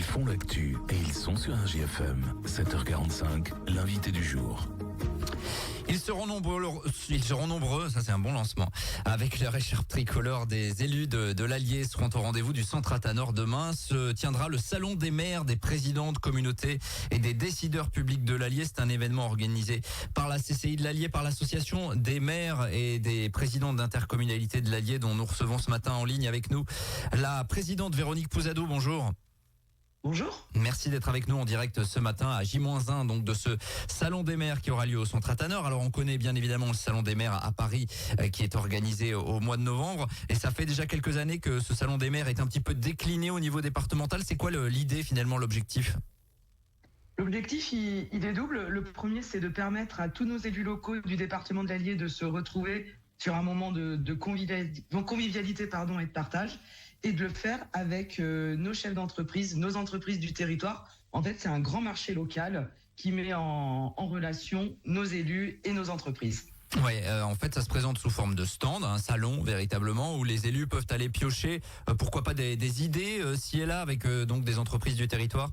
font l'actu et ils sont sur un GFM. 7h45, l'invité du jour. Ils seront nombreux, ça c'est un bon lancement. Avec leur écharpe tricolore, des élus de l'Allier seront au rendez-vous du centre Athanor. Demain se tiendra le salon des maires, des présidents de communautés et des décideurs publics de l'Allier. C'est un événement organisé par la CCI de l'Allier, par l'association des maires et des présidents d'intercommunalité de l'Allier, dont nous recevons ce matin en ligne avec nous la présidente Véronique Pouzadou. Bonjour. Bonjour. Merci d'être avec nous en direct ce matin à J-1 donc de ce salon des maires qui aura lieu au centre Athanor. Alors on connaît bien évidemment le salon des maires à Paris qui est organisé au mois de novembre et ça fait déjà quelques années que ce salon des maires est un petit peu décliné au niveau départemental. C'est quoi l'idée finalement, l'objectif ? L'objectif, il est double. Le premier, c'est de permettre à tous nos élus locaux du département de l'Allier de se retrouver sur un moment de convivialité et de partage, et de le faire avec nos chefs d'entreprise, nos entreprises du territoire. En fait, c'est un grand marché local qui met en relation nos élus et nos entreprises. Ouais, en fait, ça se présente sous forme de stand, un salon véritablement où les élus peuvent aller piocher, pourquoi pas des idées ci et là avec donc des entreprises du territoire.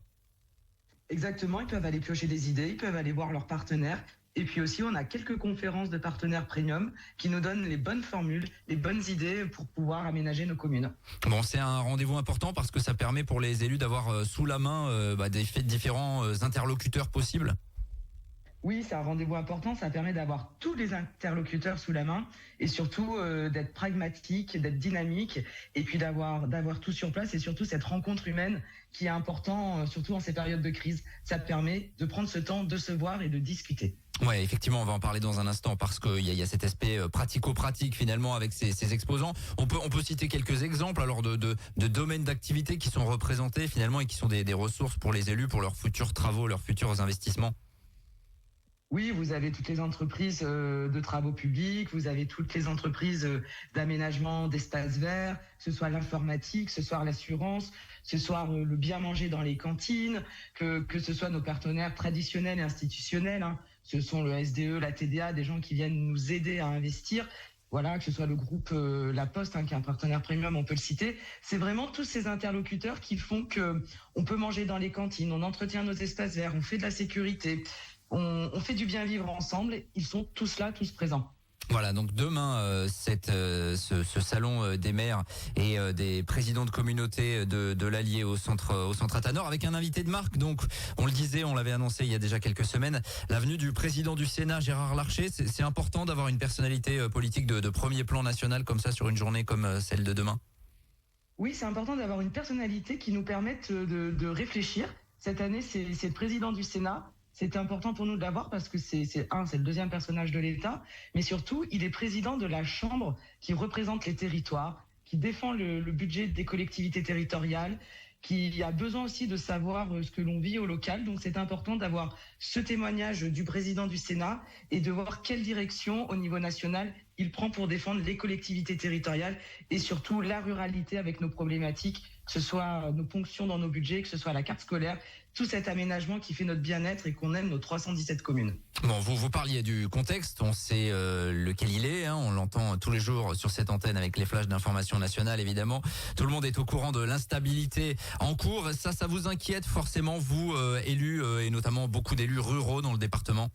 Exactement, ils peuvent aller piocher des idées, ils peuvent aller voir leurs partenaires. Et puis aussi, on a quelques conférences de partenaires premium qui nous donnent les bonnes formules, les bonnes idées pour pouvoir aménager nos communes. Bon, c'est un rendez-vous important parce que ça permet pour les élus d'avoir sous la main des différents interlocuteurs possibles. Oui, c'est un rendez-vous important, ça permet d'avoir tous les interlocuteurs sous la main et surtout d'être pragmatique, d'être dynamique et puis d'avoir tout sur place et surtout cette rencontre humaine qui est important, surtout en ces périodes de crise. Ça permet de prendre ce temps de se voir et de discuter. Ouais, effectivement, on va en parler dans un instant parce qu'il y a cet aspect pratico-pratique finalement avec ces exposants. On peut citer quelques exemples alors de domaines d'activité qui sont représentés finalement et qui sont des ressources pour les élus pour leurs futurs travaux, leurs futurs investissements. Oui, vous avez toutes les entreprises de travaux publics, vous avez toutes les entreprises d'aménagement d'espaces verts, que ce soit l'informatique, que ce soit l'assurance, que ce soit le bien manger dans les cantines, que ce soit nos partenaires traditionnels et institutionnels, hein. Ce sont le SDE, la TDA, des gens qui viennent nous aider à investir. Voilà, que ce soit le groupe La Poste, hein, qui est un partenaire premium, on peut le citer. C'est vraiment tous ces interlocuteurs qui font que on peut manger dans les cantines, on entretient nos espaces verts, on fait de la sécurité. On fait du bien vivre ensemble, ils sont tous là, tous présents. Voilà, donc demain, ce salon des maires et des présidents de communauté de l'Allier au centre Athanor avec un invité de marque. Donc, on le disait, on l'avait annoncé il y a déjà quelques semaines, la venue du président du Sénat, Gérard Larcher. C'est important d'avoir une personnalité politique de premier plan national comme ça sur une journée comme celle de demain. Oui, c'est important d'avoir une personnalité qui nous permette de réfléchir. Cette année, c'est le président du Sénat. C'était important pour nous de l'avoir parce que c'est le deuxième personnage de l'État, mais surtout, il est président de la Chambre qui représente les territoires, qui défend le budget des collectivités territoriales, qui a besoin aussi de savoir ce que l'on vit au local. Donc c'est important d'avoir ce témoignage du président du Sénat et de voir quelle direction au niveau national il prend pour défendre les collectivités territoriales et surtout la ruralité avec nos problématiques, que ce soit nos ponctions dans nos budgets, que ce soit la carte scolaire, tout cet aménagement qui fait notre bien-être et qu'on aime nos 317 communes. Bon, vous parliez du contexte, on sait lequel il est, hein, on l'entend tous les jours sur cette antenne avec les flashs d'information nationale évidemment. Tout le monde est au courant de l'instabilité en cours. Ça vous inquiète forcément, vous, élus, et notamment beaucoup d'élus ruraux dans le département ?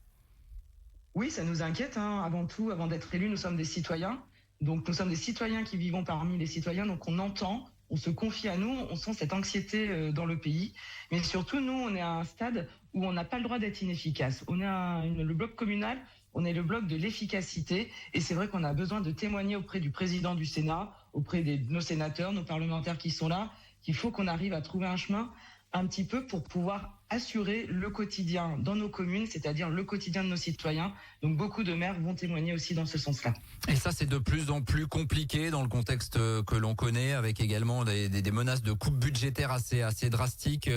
Oui, ça nous inquiète, hein. Avant tout, avant d'être élus, nous sommes des citoyens. Donc nous sommes des citoyens qui vivons parmi les citoyens, donc on entend, on se confie à nous, on sent cette anxiété dans le pays. Mais surtout, nous, on est à un stade où on n'a pas le droit d'être inefficace. On est le bloc communal, on est le bloc de l'efficacité. Et c'est vrai qu'on a besoin de témoigner auprès du président du Sénat, auprès de nos sénateurs, nos parlementaires qui sont là, qu'il faut qu'on arrive à trouver un chemin un petit peu pour pouvoir assurer le quotidien dans nos communes, c'est-à-dire le quotidien de nos citoyens. Donc beaucoup de maires vont témoigner aussi dans ce sens-là. Et ça, c'est de plus en plus compliqué dans le contexte que l'on connaît, avec également des menaces de coupes budgétaires assez drastiques.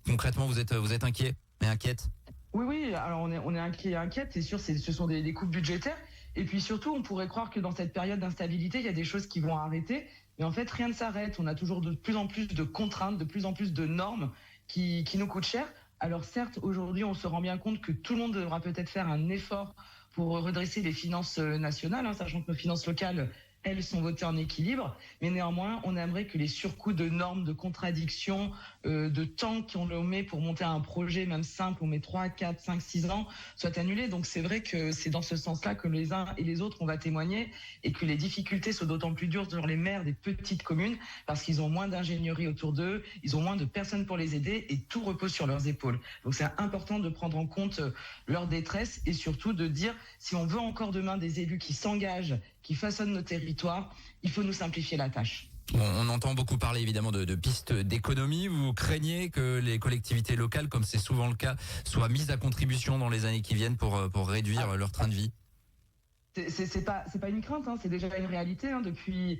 Concrètement, vous êtes inquiet et inquiète ? Oui. Alors on est inquiet et inquiète. C'est sûr, ce sont des coupes budgétaires. Et puis surtout, on pourrait croire que dans cette période d'instabilité, il y a des choses qui vont arrêter. Mais en fait, rien ne s'arrête. On a toujours de plus en plus de contraintes, de plus en plus de normes qui nous coûtent cher. Alors certes, aujourd'hui, on se rend bien compte que tout le monde devra peut-être faire un effort pour redresser les finances nationales, hein, sachant que nos finances locales, elles sont votées en équilibre, mais néanmoins, on aimerait que les surcoûts de normes, de contradictions, de temps qu'on met pour monter un projet, même simple, on met 3, 4, 5, 6 ans, soient annulés. Donc c'est vrai que c'est dans ce sens-là que les uns et les autres, on va témoigner, et que les difficultés sont d'autant plus dures sur les maires des petites communes, parce qu'ils ont moins d'ingénierie autour d'eux, ils ont moins de personnes pour les aider, et tout repose sur leurs épaules. Donc c'est important de prendre en compte leur détresse, et surtout de dire, si on veut encore demain des élus qui s'engagent, qui façonnent nos territoires, il faut nous simplifier la tâche. Bon, on entend beaucoup parler évidemment de pistes d'économie. Vous craignez que les collectivités locales, comme c'est souvent le cas, soient mises à contribution dans les années qui viennent pour réduire leur train de vie? C'est pas une crainte, hein, c'est déjà une réalité. Hein. Depuis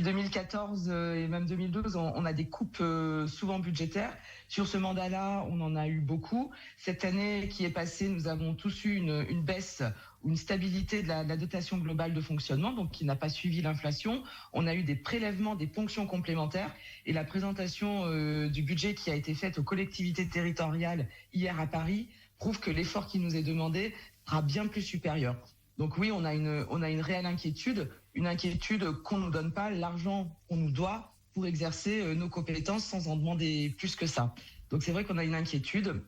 2014 et même 2012, on a des coupes souvent budgétaires. Sur ce mandat-là, on en a eu beaucoup. Cette année qui est passée, nous avons tous eu une baisse ou une stabilité de la dotation globale de fonctionnement, donc qui n'a pas suivi l'inflation. On a eu des prélèvements, des ponctions complémentaires, et la présentation du budget qui a été faite aux collectivités territoriales hier à Paris prouve que l'effort qui nous est demandé sera bien plus supérieur. Donc oui, on a une réelle inquiétude, une inquiétude qu'on ne nous donne pas l'argent qu'on nous doit pour exercer nos compétences sans en demander plus que ça. Donc c'est vrai qu'on a une inquiétude.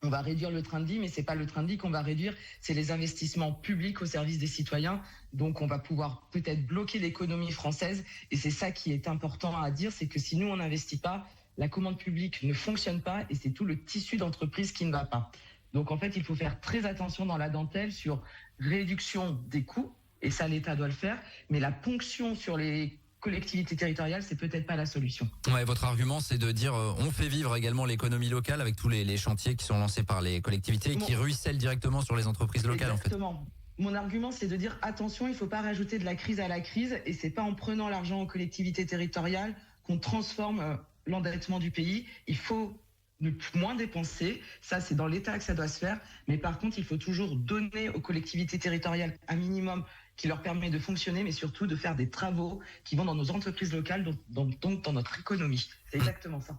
On va réduire le train de vie, mais c'est pas le train de vie qu'on va réduire, c'est les investissements publics au service des citoyens. Donc on va pouvoir peut-être bloquer l'économie française, et c'est ça qui est important à dire, c'est que si nous on n'investit pas, la commande publique ne fonctionne pas, et c'est tout le tissu d'entreprise qui ne va pas. Donc en fait, il faut faire très attention dans la dentelle sur réduction des coûts, et ça l'État doit le faire, mais la ponction sur les collectivités territoriales, c'est peut-être pas la solution. Ouais, votre argument, c'est de dire on fait vivre également l'économie locale avec tous les chantiers qui sont lancés par les collectivités et qui ruissellent directement sur les entreprises locales. Exactement. En fait. Mon argument, c'est de dire attention, il ne faut pas rajouter de la crise à la crise, et c'est pas en prenant l'argent aux collectivités territoriales qu'on transforme l'endettement du pays. Il faut ne moins dépenser, ça c'est dans l'État que ça doit se faire, mais par contre il faut toujours donner aux collectivités territoriales un minimum qui leur permet de fonctionner, mais surtout de faire des travaux qui vont dans nos entreprises locales, donc dans notre économie. C'est exactement ça.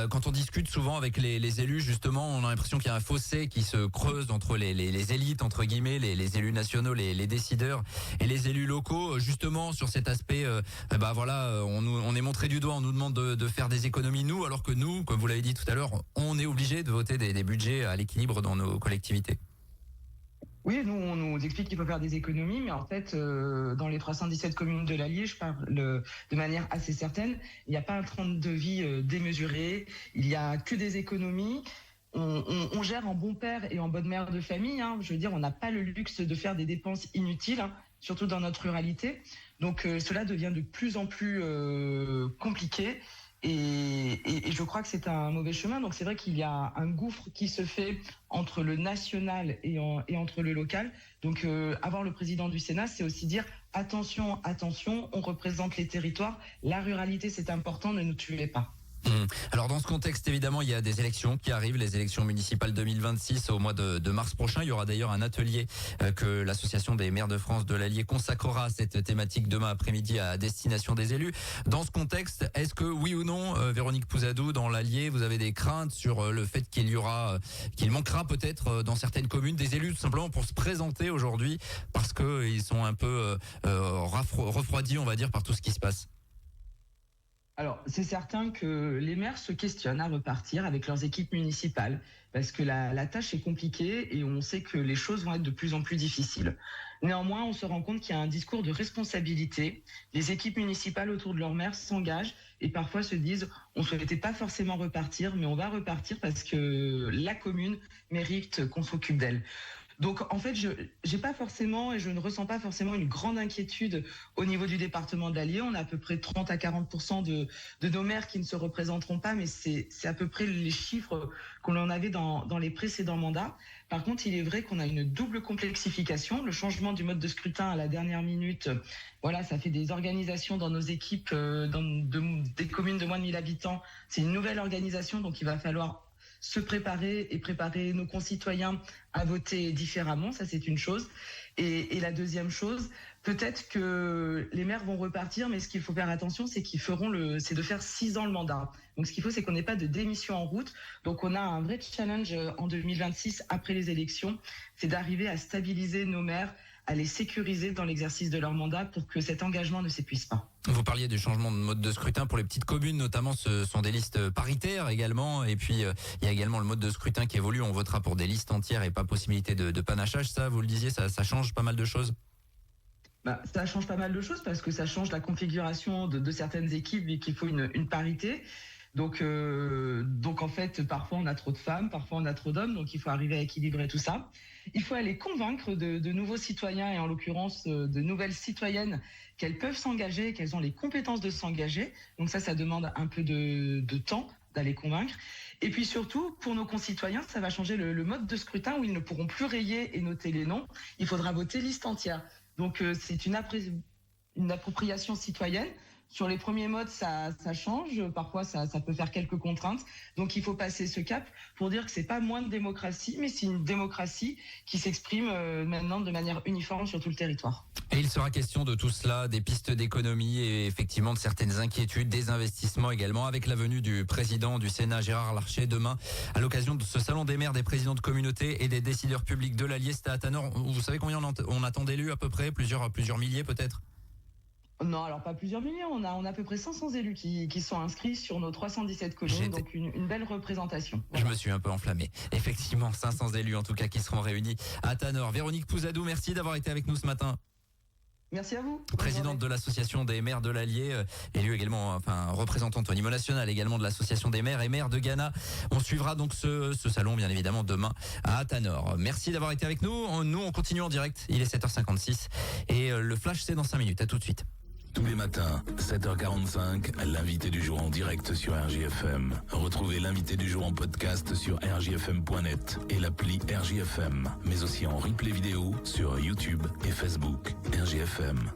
Quand on discute souvent avec les élus, justement, on a l'impression qu'il y a un fossé qui se creuse entre les élites, entre guillemets, les élus nationaux, les décideurs et les élus locaux. Justement, sur cet aspect, on est montré du doigt, on nous demande de faire des économies, nous, alors que nous, comme vous l'avez dit tout à l'heure, on est obligé de voter des budgets à l'équilibre dans nos collectivités. Oui, nous, on nous explique qu'il faut faire des économies, mais en fait, dans les 317 communes de l'Allier, je parle de manière assez certaine, il n'y a pas un train de vie démesuré, il n'y a que des économies. On gère en bon père et en bonne mère de famille. Hein. Je veux dire, on n'a pas le luxe de faire des dépenses inutiles, hein, surtout dans notre ruralité. Donc, cela devient de plus en plus compliqué. Et je crois que c'est un mauvais chemin. Donc c'est vrai qu'il y a un gouffre qui se fait entre le national et entre le local. Donc avoir le président du Sénat, c'est aussi dire attention, on représente les territoires. La ruralité, c'est important, ne nous tuez pas. Alors dans ce contexte, évidemment, il y a des élections qui arrivent, les élections municipales 2026 au mois de mars prochain. Il y aura d'ailleurs un atelier que l'association des maires de France de l'Allier consacrera à cette thématique demain après-midi à destination des élus. Dans ce contexte, est-ce que oui ou non, Véronique Pouzadou, dans l'Allier, vous avez des craintes sur le fait qu'il manquera peut-être dans certaines communes des élus tout simplement pour se présenter aujourd'hui parce que ils sont un peu refroidis, on va dire, par tout ce qui se passe? Alors, c'est certain que les maires se questionnent à repartir avec leurs équipes municipales parce que la tâche est compliquée et on sait que les choses vont être de plus en plus difficiles. Néanmoins, on se rend compte qu'il y a un discours de responsabilité. Les équipes municipales autour de leurs maires s'engagent et parfois se disent on ne souhaitait pas forcément repartir, mais on va repartir parce que la commune mérite qu'on s'occupe d'elle. Donc en fait, je ne ressens pas forcément une grande inquiétude au niveau du département de l'Allier. On a à peu près 30 à 40% de nos maires qui ne se représenteront pas, mais c'est à peu près les chiffres qu'on en avait dans les précédents mandats. Par contre, il est vrai qu'on a une double complexification. Le changement du mode de scrutin à la dernière minute, voilà, ça fait des organisations dans nos équipes, des communes de moins de 1000 habitants. C'est une nouvelle organisation, donc il va falloir se préparer et préparer nos concitoyens à voter différemment, ça c'est une chose. Et la deuxième chose, peut-être que les maires vont repartir, mais ce qu'il faut faire attention, c'est c'est de faire 6 ans le mandat. Donc ce qu'il faut, c'est qu'on n'ait pas de démission en route. Donc on a un vrai challenge en 2026 après les élections, c'est d'arriver à stabiliser nos maires, à les sécuriser dans l'exercice de leur mandat pour que cet engagement ne s'épuise pas. Vous parliez du changement de mode de scrutin pour les petites communes, notamment ce sont des listes paritaires également. Et puis il y a également le mode de scrutin qui évolue. On votera pour des listes entières et pas possibilité de panachage. Ça, vous le disiez, ça change pas mal de choses. Ça change pas mal de choses parce que ça change la configuration de certaines équipes et qu'il faut une parité. Donc en fait, parfois on a trop de femmes, parfois on a trop d'hommes, donc il faut arriver à équilibrer tout ça. Il faut aller convaincre de nouveaux citoyens et en l'occurrence de nouvelles citoyennes qu'elles peuvent s'engager, qu'elles ont les compétences de s'engager. Donc ça demande un peu de temps d'aller convaincre. Et puis surtout, pour nos concitoyens, ça va changer le mode de scrutin où ils ne pourront plus rayer et noter les noms. Il faudra voter liste entière. Donc c'est une appropriation citoyenne. Sur les premiers modes, ça change. Parfois, ça peut faire quelques contraintes. Donc, il faut passer ce cap pour dire que c'est pas moins de démocratie, mais c'est une démocratie qui s'exprime maintenant de manière uniforme sur tout le territoire. Et il sera question de tout cela, des pistes d'économie et effectivement de certaines inquiétudes, des investissements également, avec la venue du président du Sénat, Gérard Larcher, demain, à l'occasion de ce salon des maires, des présidents de communautés et des décideurs publics de l'Allier. C'était à Tanor. Vous savez combien on attend d'élus à peu près? Plusieurs milliers peut-être? Non, alors pas plusieurs milliers, on a à peu près 500 élus qui sont inscrits sur nos 317 communes, donc une belle représentation. Voilà. Je me suis un peu enflammé. Effectivement, 500 élus en tout cas qui seront réunis à Tanor. Véronique Pouzadou, merci d'avoir été avec nous ce matin. Merci à vous. Présidente de l'association des maires de l'Allier, élue également, représentante au niveau national également de l'association des maires et maires de Ghana. On suivra donc ce salon bien évidemment demain à Tanor. Merci d'avoir été avec nous. Nous on continue en direct. Il est 7h56 et le flash c'est dans 5 minutes. À tout de suite. Tous les matins, 7h45, l'invité du jour en direct sur RJFM. Retrouvez l'invité du jour en podcast sur rjfm.net et l'appli RJFM, mais aussi en replay vidéo sur YouTube et Facebook. RJFM.